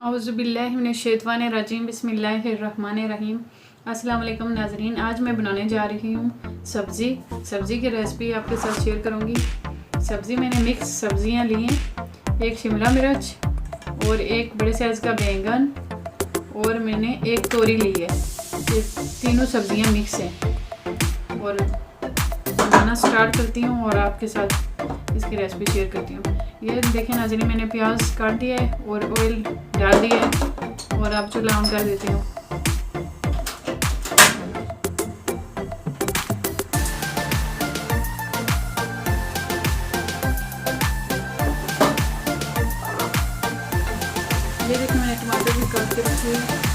औज़ुबिल्लाहिमिनश्शैतानिर्रजीम बिस्मिल्लाहिर्रहमानिर्रहीम। अस्सलाम वालेकुम नाज़रीन, आज मैं बनाने जा रही हूँ सब्ज़ी की रेसिपी आपके साथ शेयर करूँगी। सब्ज़ी मैंने मिक्स सब्ज़ियाँ ली हैं, एक शिमला मिर्च और एक बड़े साइज़ का बैंगन और मैंने एक तोरी ली है। ये तीनों सब्ज़ियाँ मिक्स हैं और बनाना स्टार्ट करती हूँ और आपके साथ इसकी रेसिपी शेयर करती हूँ। ये देखें नाज़रीन, मैंने प्याज काट दिया है और ऑयल डाल दिया है और अब चूल्हा ऑन कर देती हूँ। ये देखें मैंने टमाटर भी काट के रखी है।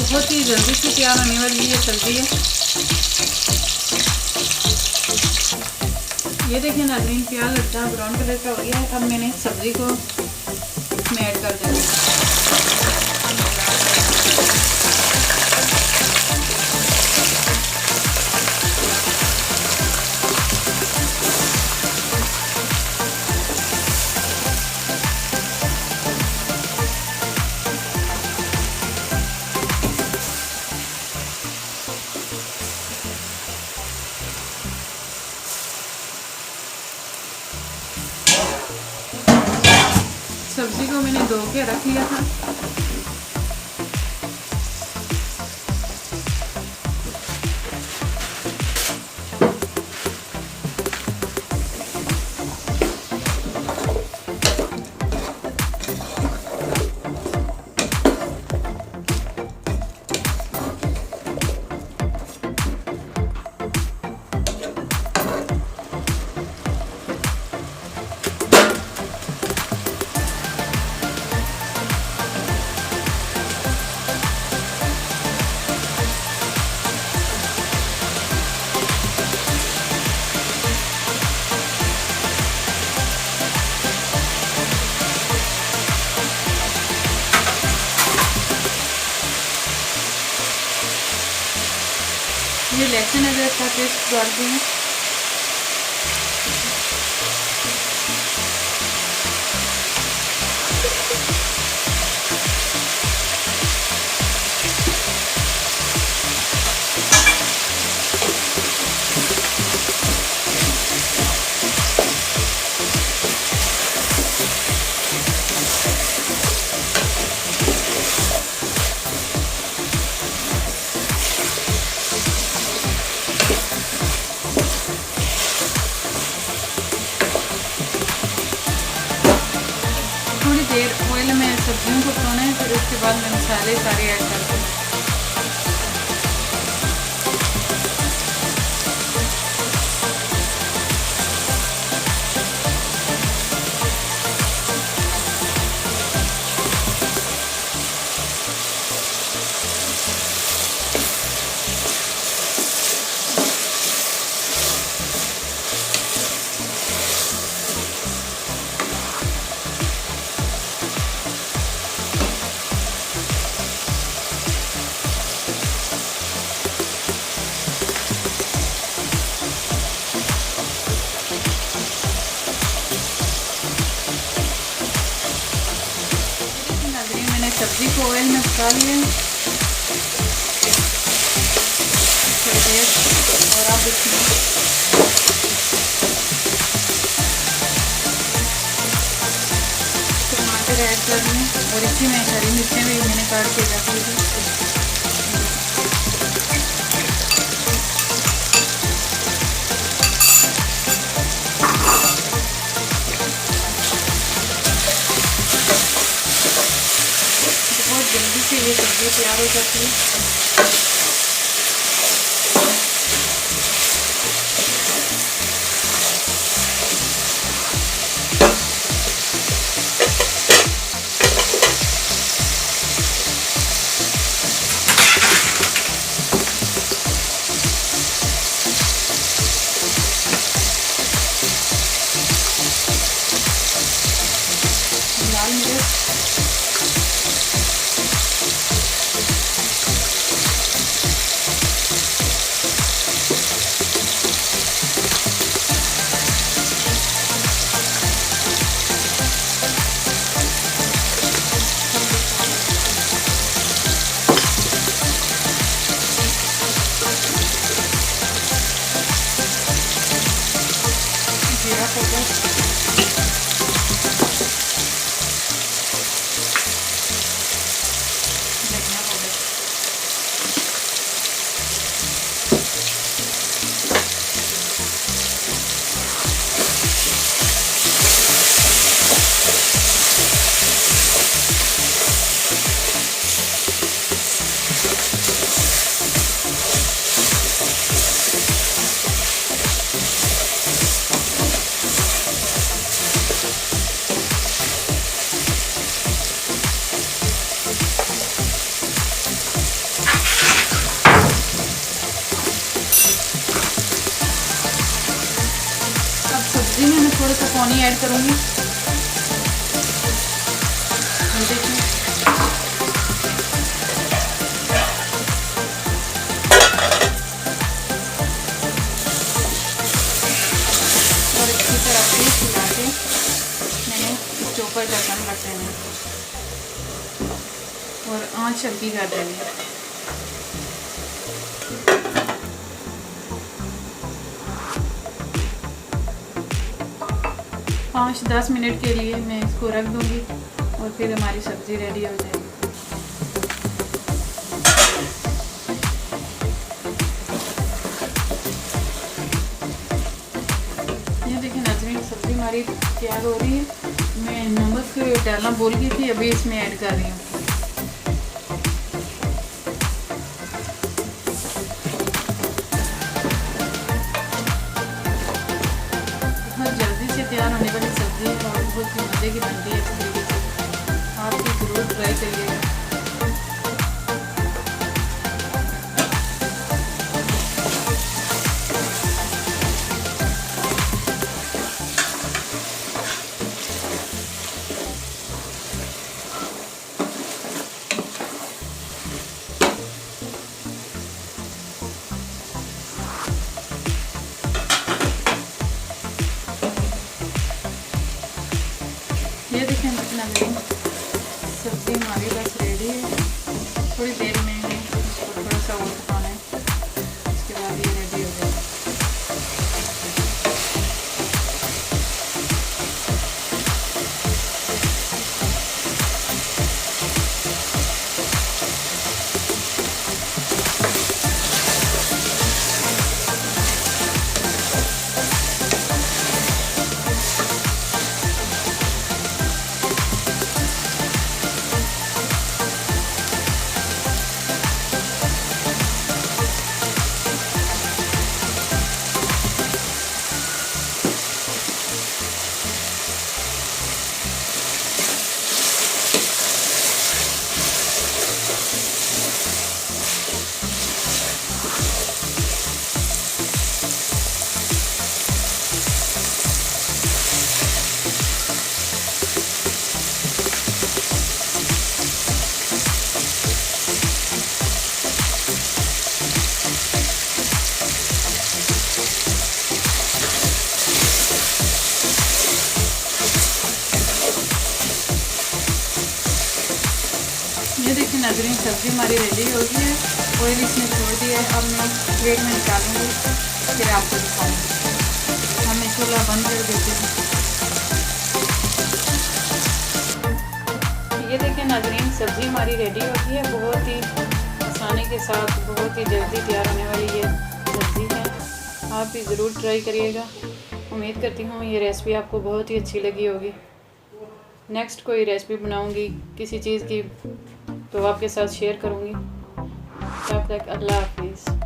बहुत ही जल्दी से तैयार होने वाली ये सब्ज़ी है। ये देखिए नाज़रीन, प्याज अच्छा ब्राउन कलर का हो गया है। अब मैंने सब्ज़ी को इसमें ऐड कर देना है। सब्ज़ी को मैंने धो के रख लिया था। ये लहसुन अदरक का पेस्ट डालते हैं। थोड़ी देर ऑयल में सब्जियों को पकाना है, फिर उसके बाद मैं मसाले सारे ऐड कर दूँ। सब्जी को ऑयल में पका लिया और अब इसमें टमाटर ऐड कर लें और इसी में हरी मिर्चें भी मैंने काट के रख ली थी। जल्दी से ये सब्ज़ी तैयार हो जाती है। जीरा पाउडर, धनिया पाउडर, सब्जी में मैं थोड़ा सा पानी ऐड करूँगी। देखिए और अच्छी तरह से मिला के मैंने इसके ऊपर ढक्कन रख देना है और आँच हल्की कर देनी है। 5-10 मिनट के लिए मैं इसको रख दूँगी और फिर हमारी सब्ज़ी रेडी हो जाएगी। ये देखिए नाज़रीन, सब्ज़ी हमारी तैयार हो रही है। मैं नमक डालना भूल गई थी, अभी इसमें ऐड कर रही हूँ। तैयार होने वाली सब्ज़ी है और बहुत ही मज़े की बनती है। इस तरीके से आप भी ज़रूर ट्राई करिएगा। ये देखें नाज़रीन, सब्ज़ी हमारी बस रेडी है। थोड़ी देर में इसको थोड़ा सा और पकाना है, उसके बाद ये रेडी हो जाएगा। ये देखिए नाज़रीन, सब्ज़ी हमारी रेडी हो गई है। ऑयल इसमें छोड़ दिया है। अब मैं प्लेट में निकालूंगी, फिर आपको दिखाऊंगी। हम चूल्हा बंद कर देते हैं। ये देखिए नाज़रीन, सब्ज़ी हमारी रेडी हो गई है। बहुत ही आसानी के साथ बहुत ही जल्दी तैयार होने वाली ये सब्ज़ी है। आप भी ज़रूर ट्राई करिएगा। उम्मीद करती हूँ ये रेसिपी आपको बहुत ही अच्छी लगी होगी। नेक्स्ट कोई रेसिपी बनाऊंगी किसी चीज़ की तो आपके साथ शेयर करूंगी। तब तक अल्लाह हाफिज़।